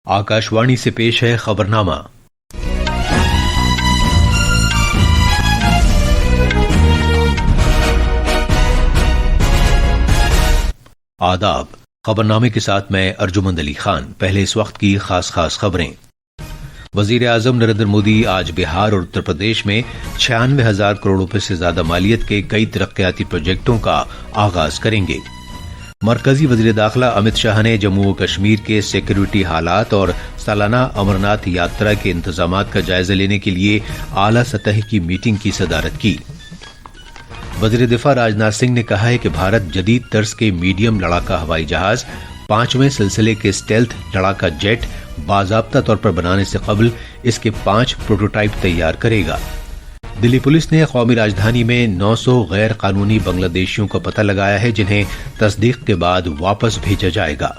आकाशवाणी से पेश है खबरनामा। आदाब। खबरनामे के साथ मैं अर्जुमंद अली खान। पहले इस वक्त की खास खबरें। वजीर आजम नरेंद्र मोदी आज बिहार और उत्तर प्रदेश में 96,000 करोड़ रुपए से ज्यादा मालियत के कई तरक्याती प्रोजेक्टों का आगाज करेंगे। मरकजी वजीर दाखिला अमित शाह ने जम्मू व कश्मीर के सिक्योरिटी हालात और सालाना अमरनाथ यात्रा के इंतजामात का जायजा लेने के लिए आला सतह की मीटिंग की सदारत की। वजीर दिफा राजनाथ सिंह ने कहा है कि भारत जदीद तर्ज के मीडियम लड़ाका हवाई जहाज 5वें सिलसिले के स्टेल्थ लड़ाका जेट बाज़ाब्ता तौर पर बनाने से कबल इसके 5 प्रोटोटाइप तैयार करेगा। दिल्ली पुलिस ने कौमी राजधानी में 900 गैर कानूनी बांग्लादेशियों का पता लगाया है, जिन्हें तस्दीक के बाद वापस भेजा जाएगा।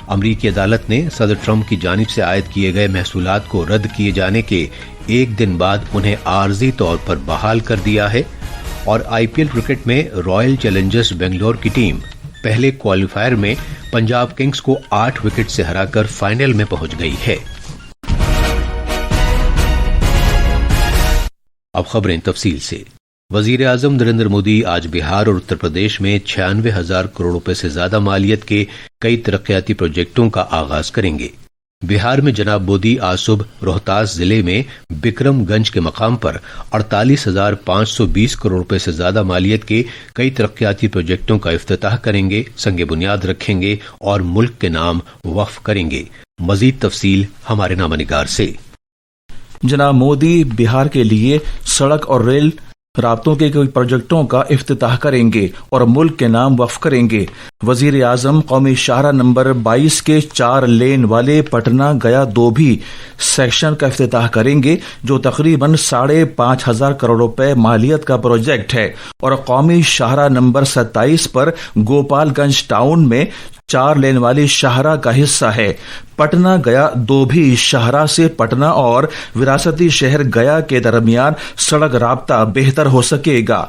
अमरीकी अदालत ने सदर ट्रंप की जानिब से आयद किए गए महसूलात को रद्द किए जाने के एक दिन बाद उन्हें आर्जी तौर पर बहाल कर दिया है। और आईपीएल क्रिकेट में रॉयल चैलेंजर्स बेंगलोर की टीम पहले क्वालिफायर में पंजाब किंग्स को 8 विकेट से हराकर फाइनल में पहुंच गई है। अब खबरें तफसील से। वजीर आजम नरेंद्र मोदी आज बिहार और उत्तर प्रदेश में 96,000 करोड़ रुपए से ज्यादा मालियत के कई तरक्याती प्रोजेक्टों का आगाज करेंगे। बिहार में जनाब मोदी आज सुबह रोहतास जिले में बिक्रमगंज के मकाम पर 48,520 करोड़ रुपए से ज्यादा मालियत के कई तरक्याती प्रोजेक्टों का इफ्तिताह करेंगे, संगे बुनियाद रखेंगे और मुल्क के नाम वक्फ करेंगे। मजीद तफसील हमारे नामानिगार से। जनाब मोदी बिहार के लिए सड़क और रेल राब्तों के कई प्रोजेक्टों का इफ्तिताह करेंगे और मुल्क के नाम वक्फ करेंगे। वजीर आजम कौमी शाहरा नंबर 22 के 4 लेन वाले पटना गया दोभी सेक्शन का इफ्तिताह करेंगे, जो तकरीबन 5,500 करोड़ रुपए मालियत का प्रोजेक्ट है। और कौमी शाहरा नंबर 27 पर गोपालगंज टाउन में 4 लेन वाली शाहरा का हिस्सा है। पटना गया दोभी शाहरा से पटना और विरासती शहर गया के दरमियान सड़क राब्ता बेहतर हो सकेगा।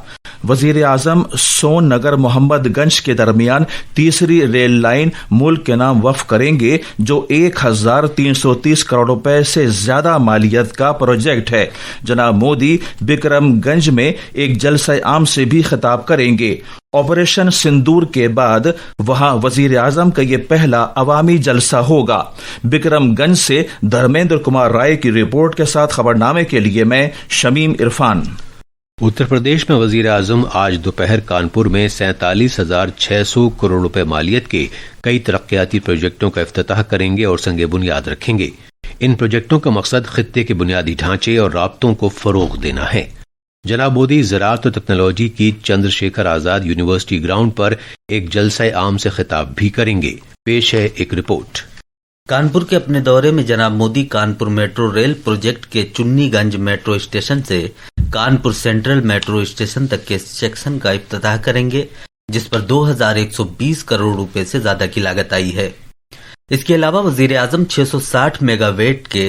वजीर आजम सोन नगर मोहम्मदगंज के दरमियान तीसरी रेल लाइन मुल्क के नाम वक्फ करेंगे, जो 1,330 करोड़ रुपए से ज्यादा मालियत का प्रोजेक्ट है। जनाब मोदी बिक्रमगंज में एक जलसा आम से भी खिताब करेंगे। ऑपरेशन सिंदूर के बाद वहां वजीर आजम का यह पहला अवामी जलसा होगा। बिक्रमगंज से धर्मेंद्र कुमार राय की रिपोर्ट के साथ खबरनामे के लिए मैं शमीम इरफान। उत्तर प्रदेश में वजीर आजम आज दोपहर कानपुर में 47,600 करोड़ रुपए मालियत के कई तरक्याती प्रोजेक्टों का इफ्तिताह करेंगे और संगे बुनियाद रखेंगे। इन प्रोजेक्टों का मकसद खित्ते के बुनियादी ढांचे और राब्तों को फरोग देना है। जनाब मोदी ज़राअत और टेक्नोलॉजी की चंद्रशेखर आजाद यूनिवर्सिटी ग्राउंड पर एक जलसा आम से खिताब भी करेंगे। पेश है एक रिपोर्ट। कानपुर के अपने दौरे में जनाब Modi Kanpur metro rail project के चुन्नीगंज मेट्रो स्टेशन से कानपुर सेंट्रल मेट्रो स्टेशन तक के सेक्शन का इफ्तिताह करेंगे, जिस पर 2,120 करोड़ रुपए से ज्यादा की लागत आई है। इसके अलावा वजीर आजम 660 मेगावाट के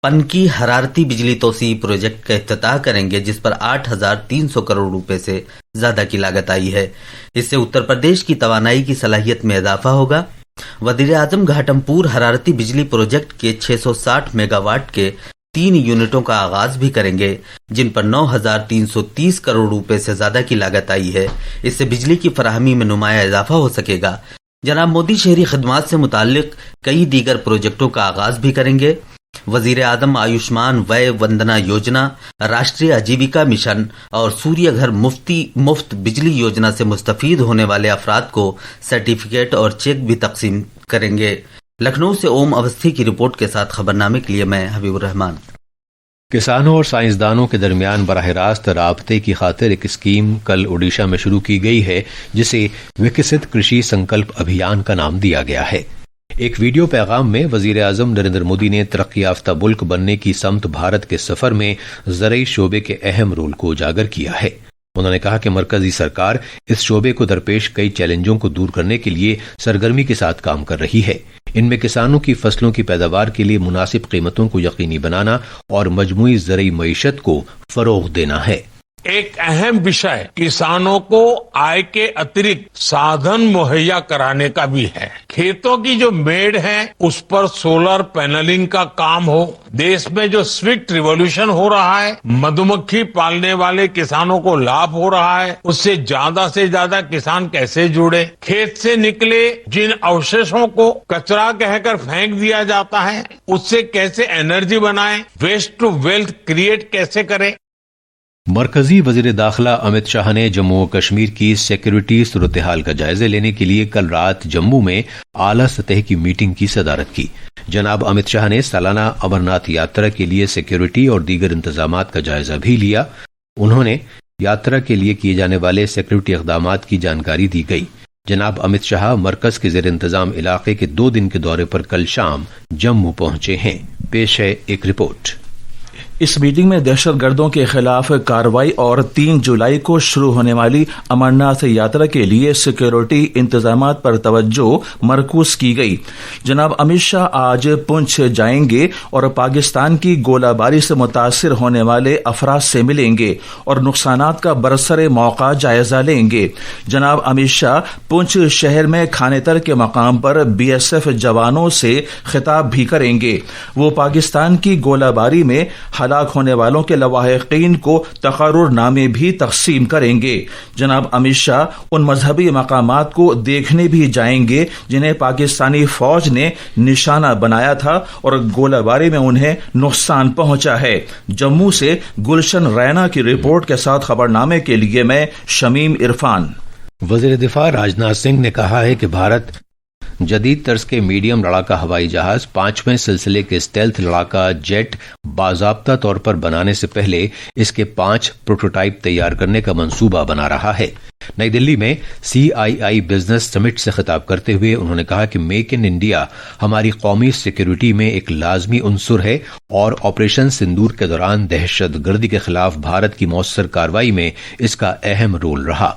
पनकी हरारती बिजली तोसी प्रोजेक्ट का इफ्तिताह करेंगे, जिस पर 8,300 करोड़ रुपए से ज्यादा की लागत आई है। इससे उत्तर प्रदेश की तवानाई की सलाहियत में इजाफा होगा। वजीर आजम घाटमपुर हरारती बिजली प्रोजेक्ट के 660 मेगावाट के 3 यूनिटों का आगाज भी करेंगे, जिन पर 9,330 करोड़ रुपए से ज्यादा की लागत आई है। इससे बिजली की फराहमी में नुमाया इजाफा हो सकेगा। जनाब मोदी शहरी खदमात से मुताल्लिक कई दीगर प्रोजेक्टों का आगाज भी करेंगे। वजीर आजम आयुष्मान वय वंदना योजना, राष्ट्रीय आजीविका मिशन और सूर्य घर मुफ्त बिजली योजना से मुस्तफीद होने वाले अफराद को सर्टिफिकेट और चेक भी तकसीम करेंगे। लखनऊ से ओम अवस्थी की रिपोर्ट के साथ खबरनामे के लिए मैं हबीबुर रहमान। किसानों और साइंसदानों के दरमियान बराह रास्त राबते की खातिर एक स्कीम कल ओडिशा में शुरू की गई है, जिसे विकसित कृषि संकल्प अभियान का नाम दिया गया है। एक वीडियो पैगाम में वजीर आजम नरेंद्र मोदी ने तरक्की याफ्ता मुल्क बनने की समत भारत के सफर में ज़रई शोबे के अहम रोल को उजागर किया है। उन्होंने कहा कि मरकजी सरकार इस शोबे को दरपेश कई चैलेंजों को दूर करने के लिए सरगर्मी के साथ काम कर रही है। इनमें किसानों की फसलों की पैदावार के लिए मुनासिब कीमतों को यकीनी बनाना और मजमूई ज़रई मईशत को फरोग देना है। ایک اہم विषय किसानों को आय के अतिरिक्त साधन मुहैया कराने का भी है। खेतों की जो मेड़ है उस पर सोलर पैनलिंग का काम हो। देश में जो स्विफ्ट रिवॉल्यूशन हो रहा है, मधुमक्खी पालने वाले किसानों को लाभ हो रहा है, उससे ज्यादा किसान कैसे जुड़े। खेत से निकले जिन अवशेषों को कचरा कहकर फेंक दिया जाता है, उससे कैसे एनर्जी बनाए, वेस्ट टू वेल्थ क्रिएट कैसे करें। मरकजी वजीर दाखिला अमित शाह ने जम्मू और कश्मीर की सिक्योरिटी सूरत हाल का जायजा लेने के लिए कल रात जम्मू में आला सतह की मीटिंग की सदारत की। जनाब अमित शाह ने सालाना अमरनाथ यात्रा के लिए सिक्योरिटी और दीगर इंतजामात का जायजा भी लिया। उन्होंने यात्रा के लिए किए जाने वाले सिक्योरिटी इक़दामात की जानकारी दी गई। जनाब अमित शाह मरकज के ज़ेर इंतजाम इलाके के 2 दिन के दौरे पर कल शाम जम्मू पहुंचे हैं। पेश है एक रिपोर्ट। इस मीटिंग में दहशतगर्दों के खिलाफ कार्रवाई और 3 जुलाई को शुरू होने वाली अमरनाथ यात्रा के लिए सिक्योरिटी इंतजामात पर तवज्जो मरकूज की गई। जनाब अमित शाह आज पुंछ जाएंगे और पाकिस्तान की गोलाबारी से मुतासिर होने वाले अफराद से मिलेंगे और नुकसानात का बरसरे मौका जायजा लेंगे। जनाब अमित शाह पुंछ शहर में खानेतर के मकाम पर BSF जवानों से खिताब भी करेंगे। वो पाकिस्तान की गोलाबारी में हलाक होने वालों के लवाहिकीन को तकर्रुरनामे भी तकसीम करेंगे। जनाब अमित शाह उन मजहबी मकामात को देखने भी जाएंगे जिन्हें पाकिस्तानी फौज ने निशाना बनाया था और गोलाबारी में उन्हें नुकसान पहुंचा है। जम्मू से गुलशन रैना की रिपोर्ट के साथ खबरनामे के लिए मैं शमीम इरफान। वज़ीर दिफा राजनाथ सिंह ने कहा है कि भारत जदीद तर्ज के मीडियम लड़ाका हवाई जहाज 5वें सिलसिले के स्टेल्थ लड़ाका जेट बाज़ाब्ता तौर पर बनाने से पहले इसके 5 प्रोटोटाइप तैयार करने का मंसूबा बना रहा है। नई दिल्ली में CII बिजनेस समिट से खिताब करते हुए उन्होंने कहा कि मेक इन इंडिया हमारी कौमी सिक्योरिटी में एक लाजमी उनसुर है और ऑपरेशन सिंदूर के दौरान दहशतगर्दी के खिलाफ भारत की मौसर कार्रवाई में इसका अहम रोल रहा।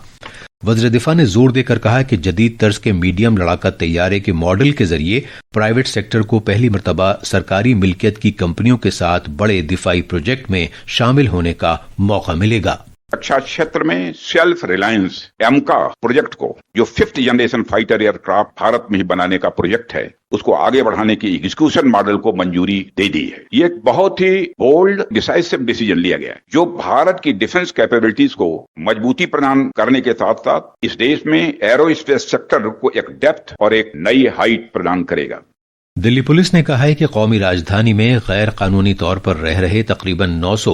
वज़ीर दिफा ने जोर देकर कहा कि जदीद तर्ज के मीडियम लड़ाका तैयारे के मॉडल के जरिए प्राइवेट सेक्टर को पहली मरतबा सरकारी मिल्कियत की कंपनियों के साथ बड़े दिफाई प्रोजेक्ट में शामिल होने का मौका मिलेगा। रक्षा क्षेत्र में सेल्फ रिलायंस एमका प्रोजेक्ट को, जो 5th generation fighter aircraft Bharat में ही बनाने का प्रोजेक्ट है, उसको आगे बढ़ाने की एग्जीक्यूशन मॉडल को मंजूरी दे दी है। ये एक बहुत ही बोल्ड डिसाइसिव डिसीजन लिया गया है जो भारत की डिफेंस कैपेबिलिटीज को मजबूती प्रदान करने के साथ साथ इस देश में एरो स्पेस सेक्टर को एक डेप्थ और एक नई हाइट प्रदान करेगा। दिल्ली पुलिस ने कहा है कि कौमी राजधानी में गैर कानूनी तौर पर रह रहे तकरीबन 900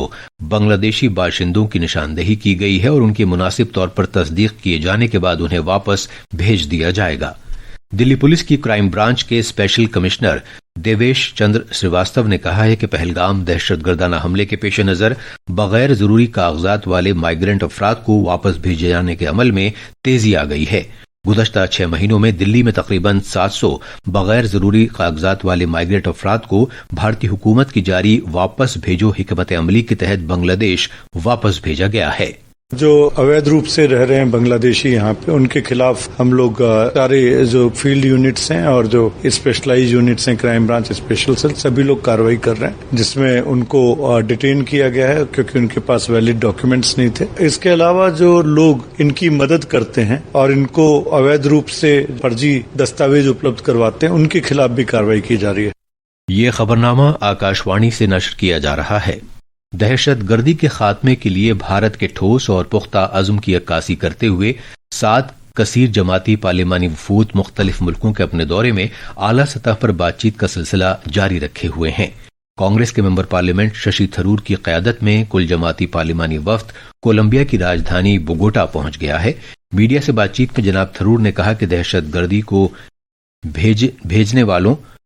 बांग्लादेशी बाशिंदों की निशानदेही की गई है और उनकी मुनासिब तौर पर तस्दीक किए जाने के बाद उन्हें वापस भेज दिया जाएगा। दिल्ली पुलिस की क्राइम ब्रांच के स्पेशल कमिश्नर देवेश चंद्र श्रीवास्तव ने कहा है कि पहलगाम दहशतगर्दाना हमले के पेश नजर बगैर जरूरी कागजात वाले माइग्रेंट अफराद को वापस भेजे जाने के अमल में तेजी आ गई है। गुज़श्ता 6 महीनों में दिल्ली में तकरीबन 700 बगैर जरूरी कागजात वाले माइग्रेंट अफराद को भारतीय हुकूमत की जारी वापस भेजो हिकमत अमली के तहत बांग्लादेश वापस भेजा गया है। जो अवैध रूप से रह रहे हैं बांग्लादेशी यहाँ पे, उनके खिलाफ हम लोग सारे जो फील्ड यूनिट्स हैं और जो स्पेशलाइज यूनिट्स हैं, क्राइम ब्रांच, स्पेशल सेल, सभी लोग कार्रवाई कर रहे हैं जिसमें उनको डिटेन किया गया है क्योंकि उनके पास वैलिड डॉक्यूमेंट्स नहीं थे। इसके अलावा जो लोग इनकी मदद करते हैं और इनको अवैध रूप से फर्जी दस्तावेज उपलब्ध करवाते हैं, उनके खिलाफ भी कार्रवाई की जा रही है। ये खबरनामा आकाशवाणी से नश्र किया जा रहा है। दहशत गर्दी के खात्मे के लिए भारत के ठोस और पुख्ता अज़्म की अक्कासी करते हुए 7 कसीर जमाती पार्लिमानी वफूद मुख्तलिफ मुल्कों के अपने दौरे में आला सतह पर बातचीत का सिलसिला जारी रखे हुए हैं। कांग्रेस के मेंबर पार्लियामेंट शशि थरूर की क़यादत में कुल जमाती पार्लिमानी वफ्द कोलंबिया की राजधानी बोगोटा पहुंच गया है। मीडिया से बातचीत में जनाब थरूर ने कहा कि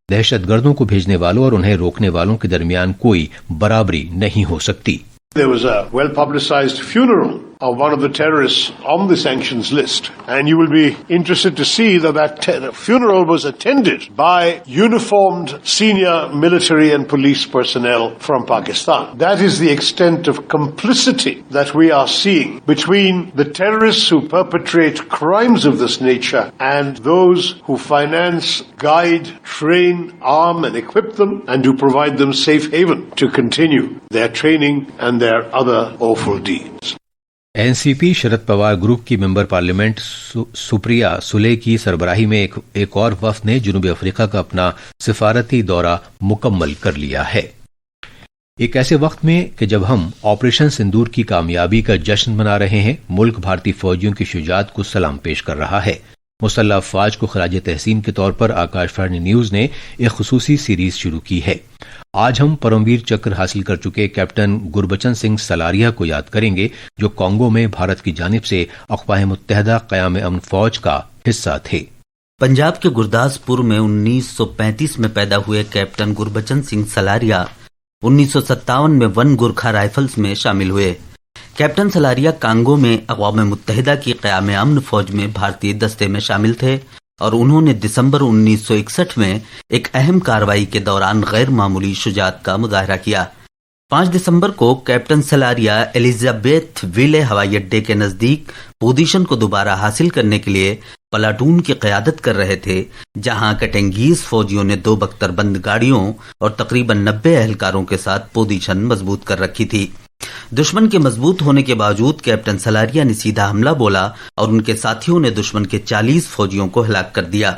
दहशतगर्दों को भेजने वालों और उन्हें रोकने वालों के दरमियान कोई बराबरी नहीं हो सकती। There was a well-publicized funeral of one of the terrorists on the sanctions list, and you will be interested to see that funeral was attended by uniformed senior military and police personnel from Pakistan. That is the extent of complicity that we are seeing between the terrorists who perpetrate crimes of this nature and those who finance, guide, train, arm and equip them and who provide them safe haven to continue their training and their other awful deeds. NCP Sharad Pawar group की member parliament Supriya Sule की सरबराही में एक और वफ्द ने जनूबी Africa का अपना सिफारती दौरा मुकम्मल कर लिया है। एक ऐसे वक्त में कि जब हम ऑपरेशन सिंदूर की कामयाबी का जश्न मना रहे हैं, मुल्क भारतीय फौजियों की शुजात को सलाम पेश कर रहा है। मुसल्लह अफवाज को खराज तहसीन के तौर पर आकाशवाणी न्यूज ने एक खुसूसी सीरीज शुरू की है। आज हम परमवीर चक्र हासिल कर चुके कैप्टन गुरबचन सिंह सलारिया को याद करेंगे, जो कांगो में भारत की जानिब से अक़वाम मुत्तहिदा क़याम अमन फौज का हिस्सा थे। पंजाब के गुरदासपुर में 1935 में पैदा हुए कैप्टन गुरबचन सिंह सलारिया 1957 में वन गुरखा राइफल्स में शामिल हुए। कैप्टन सलारिया कांगो में अक़वाम मुत्तहिदा की क़याम अमन फौज में भारतीय दस्ते में शामिल थे और उन्होंने दिसंबर 1961 में एक अहम कार्रवाई के दौरान गैर मामूली शुजाअत का मुजाहरा किया। 5 दिसंबर को कैप्टन सलारिया एलिजाबेथ विले हवाई अड्डे के नजदीक पोजीशन को दोबारा हासिल करने के लिए प्लाटून की क़यादत कर रहे थे, जहां कटेंगीज फौजियों ने 2 बख्तरबंद गाड़ियों और तकरीबन 90 एहलकारों के साथ पोजीशन मजबूत कर रखी थी। दुश्मन के मजबूत होने के बावजूद कैप्टन सलारिया ने सीधा हमला बोला और उनके साथियों ने दुश्मन के 40 फौजियों को हलाक कर दिया,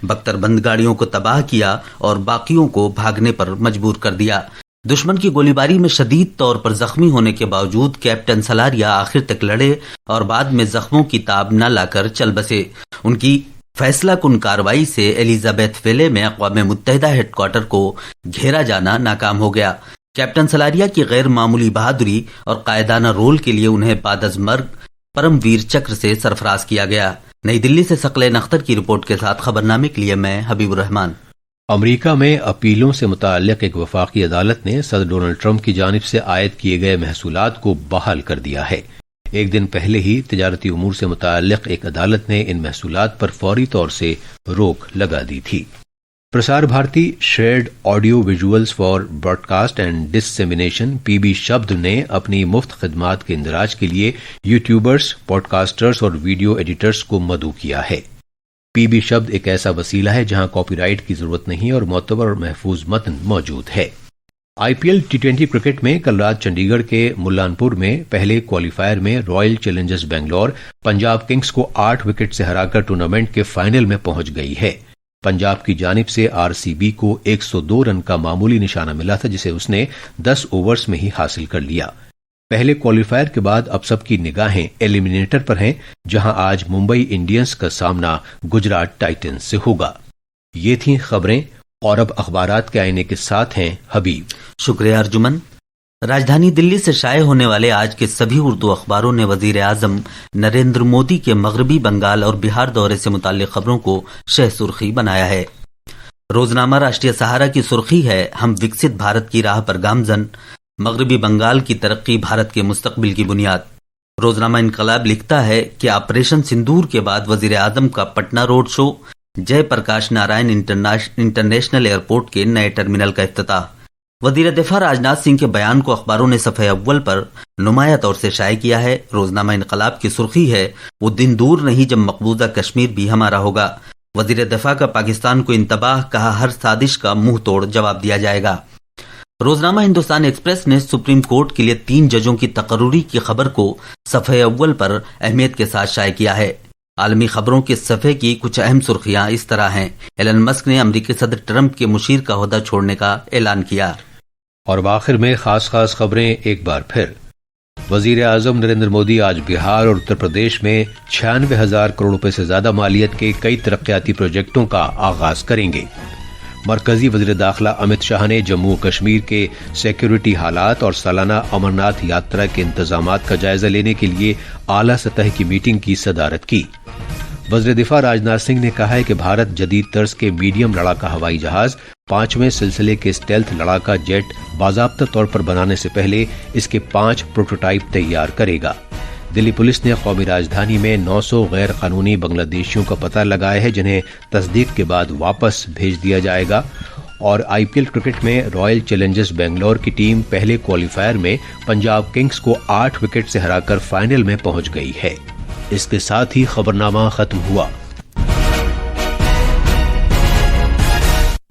बख्तरबंद गाड़ियों को तबाह किया और बाकियों को भागने पर मजबूर कर दिया। दुश्मन की गोलीबारी में शदीद तौर पर जख्मी होने के बावजूद कैप्टन सलारिया आखिर तक लड़े और बाद में जख्मों की ताब न लाकर चल बसे। उनकी फैसला कुन कार्रवाई से एलिजाबेथ विले में अक़वाम मुत्तहिदा हेडक्वार्टर को घेरा जाना नाकाम हो गया। कैप्टन सलारिया की गैर मामूली बहादुरी और कायदाना रोल के लिए उन्हें बादअज़मर्ग परमवीर चक्र से सरफराज किया गया। नई दिल्ली से सकलेन अख्तर की रिपोर्ट के साथ खबरनामे के लिए मैं हबीबुर रहमान। अमरीका में अपीलों से मुताल्लिक एक वफाकी अदालत ने सदर डोनाल्ड ट्रंप की जानिब से आयद किए गए महसूलात को बहाल कर दिया है। एक दिन पहले ही तिजारती उमूर से मुताल्लिक एक अदालत ने इन महसूलात पर फौरी तौर से रोक लगा दी थी। Prasar Bharati shared audio visuals for broadcast and dissemination PB शब्द ने अपनी मुफ्त खिदमात के इंदराज के लिए यूट्यूबर्स, पॉडकास्टर्स और वीडियो एडिटर्स को मदऊ किया है। पीबी शब्द एक ऐसा वसीला है जहां कॉपीराइट की जरूरत नहीं और मोतबर और महफूज मतन मौजूद है। आईपीएल टी20 क्रिकेट में कल रात चंडीगढ़ के मुल्लानपुर में पहले क्वालिफायर में royal Challengers Bangalore Punjab Kings को 8 विकेट से हराकर टूर्नामेंट के फाइनल में पहुंच गई है। पंजाब की जानिब से आरसीबी को 102 रन का मामूली निशाना मिला था, जिसे उसने 10 ओवर्स में ही हासिल कर लिया। पहले क्वालिफायर के बाद अब सबकी निगाहें एलिमिनेटर पर हैं, जहां आज मुंबई इंडियंस का सामना गुजरात टाइटंस से होगा। ये थीं खबरें और अब अखबारात के आईने के साथ हैं हबीब। शुक्रिया अर्जुमन। राजधानी दिल्ली से शाये होने वाले आज के सभी उर्दू अखबारों ने वजीर आजम नरेंद्र मोदी के मगरबी बंगाल और बिहार दौरे से मुताल्लिक खबरों को शह सुर्खी बनाया है। रोजनामा राष्ट्रीय सहारा की सुर्खी है, हम विकसित भारत की राह पर गामजन, मगरबी बंगाल की तरक्की भारत के मुस्तकबिल की बुनियाद। रोजनामा इनकलाब लिखता है कि ऑपरेशन सिंदूर के बाद वजीर आजम का Patna road show, Jayaprakash Narayan international airport के नए टर्मिनल का इफ्तिताह। वजीर दिफा राजनाथ सिंह के बयान को अखबारों ने सफ़े अव्वल पर नुमाया तौर से शाये किया है। रोजनामा इनकलाब की सुर्खी है, वो दिन दूर नहीं जब मकबूजा कश्मीर भी हमारा होगा। वजीर दिफा का पाकिस्तान को इंतबाह, कहा हर साजिश का मुंह तोड़ जवाब दिया जाएगा। रोजनामा हिंदुस्तान एक्सप्रेस ने सुप्रीम कोर्ट के लिए 3 जजों की तकर्रुरी की खबर को सफ़े अव्वल पर अहमियत के साथ शाये किया है। आलमी खबरों के सफ़े की कुछ अहम सुर्खियां इस तरह हैं। एलन मस्क ने अमरीकी सदर ट्रंप के मुशीर का ओहदा छोड़ने का ऐलान किया। और आखिर में खास खबरें एक बार फिर। वजीर आजम नरेंद्र मोदी आज बिहार और उत्तर प्रदेश में 96,000 करोड़ रुपए से ज्यादा मालियत के कई तरक्याती प्रोजेक्टों का आगाज करेंगे। मरकजी वजीर दाखिला अमित शाह ने जम्मू कश्मीर के सिक्योरिटी हालात और सालाना अमरनाथ यात्रा के इंतजामात का जायजा लेने के लिए आला सतह की मीटिंग की सदारत की। वज़ीर दिफा राजनाथ सिंह ने कहा है कि भारत जदीद तर्ज के मीडियम लड़ाका हवाई जहाज 5वें सिलसिले के स्टेल्थ लड़ाका जेट बाज़ाब्ता तौर पर बनाने से पहले इसके 5 प्रोटोटाइप तैयार करेगा। दिल्ली पुलिस ने कौमी राजधानी में 900 गैर कानूनी बांग्लादेशियों का पता लगाया है, जिन्हें तस्दीक के बाद वापस भेज दिया जाएगा। और आईपीएल क्रिकेट में रॉयल चैलेंजर्स बेंगलोर की टीम पहले क्वालिफायर में पंजाब किंग्स को 8 विकेट से हराकर फाइनल में पहुंच गई है। इसके साथ ही खबरनामा खत्म हुआ।